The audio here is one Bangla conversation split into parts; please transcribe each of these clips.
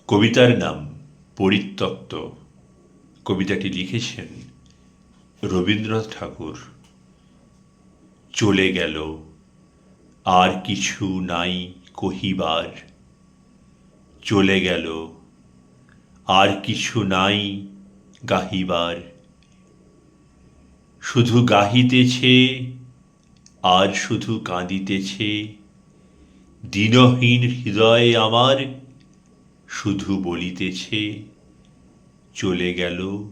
কবিতার নাম পরিত্যক্ত। কবিতাটি লিখেছেন রবীন্দ্রনাথ ঠাকুর। চলে গেল, আর কিছু নাই কহিবার। চলে গেল, আর কিছু নাই গাহিবার। শুধু গাহিতেছে, আর শুধু কাঁদিতেছে। দীনহীন হৃদয় আমার শুধু বলিতেছে, চলে গেল,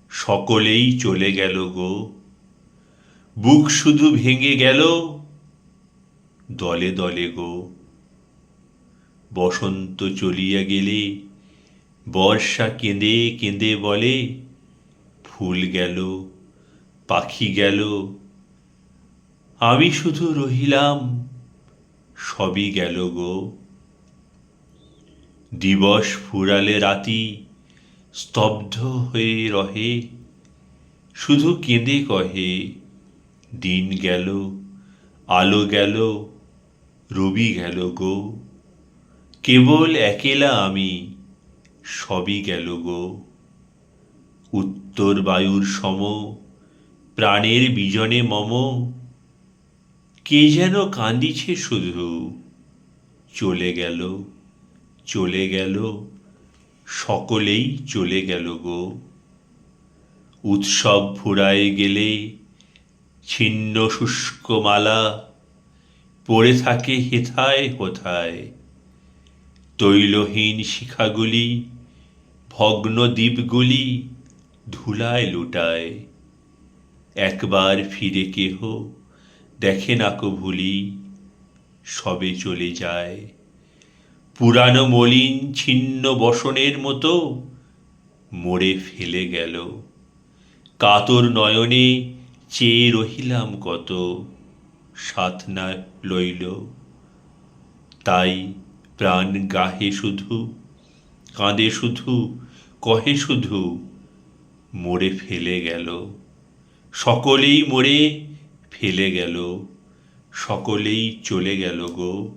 সকলেই চলে গেল গো। বুক শুধু ভেঙে গেল দলে দলে গো। বসন্ত চলিয়া গেলে বর্ষা কেঁদে কেঁদে বলে, ফুল গেল, পাখি গেল, আমি শুধু রহিলাম, সবই গেল গো। দিবস ফুরালে রাতি স্তব্ধ হয়ে রহে, শুধু কেঁদে কহে, দিন গেল, আলো গেল, রবি গেল গো। কেবল একেলা আমি, সবই গেল গো। উত্তর বায়ুর সম প্রাণের বিজনে মম, কে যেন কাঁদিছে শুধু, চলে গেল, চলে গেল, সকলেই চলে গেল গো। উৎসব ফুরায়ে গেলে ছিন্ন শুষ্ক মালা পড়ে থাকে হেথায় হোথায়। তৈলহীন শিখাগুলি, ভগ্ন দ্বীপগুলি ধুলায় লুটায়। একবার ফিরে কেহ দেখে না কো ভুলি, সবে চলে যায়। পুরানো মলিন ছিন্ন বসনের মতো মোড়ে ফেলে গেল। কাতর নয়নে চেয়ে রহিলাম কত, সাথ না লইল। তাই প্রাণ গাহে শুধু, কাঁদে শুধু, কহে শুধু, মোড়ে ফেলে গেল। সকলেই মোড়ে ফেলে গেল, সকলেই চলে গেল গো।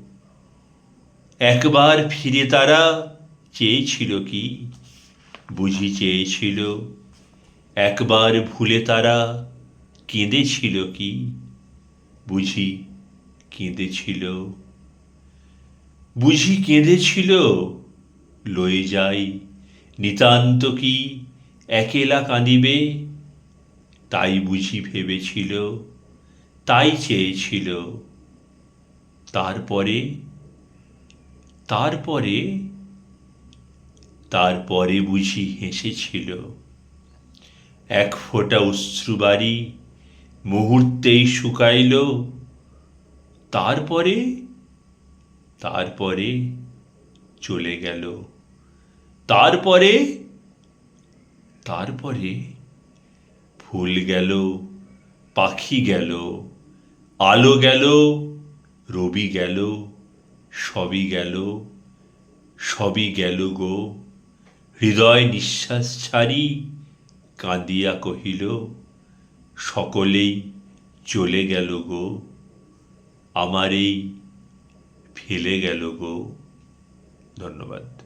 একবার ফিরে তারা চেয়েছিল কি, বুঝি চেয়েছিল। একবার ভুলে তারা কেঁদেছিল কি, বুঝি কেঁদেছিল। বুঝি কেঁদেছিল, লয়ে যাই নিতান্ত কি একেলা কাঁদিবে। তাই বুঝি ভেবেছিল, তাই চেয়েছিল। তারপরে, তারপরে, তারপরে বুঝি হেসেছিল। এক ফোঁটা অশ্রুবারি মুহূর্তেই শুকাইল। তারপরে, তারপরে চলে গেল। তারপরে, তারপরে ফুল গেল, পাখি গেল, আলো গেল, রবি গেল, সবই গেল, সবই গেল গো। হৃদয় নিঃশ্বাস ছাড়ি কাঁদিয়া কহিল, সকলেই চলে গেল গো। আমার এই ফেলে গেল গো। ধন্যবাদ।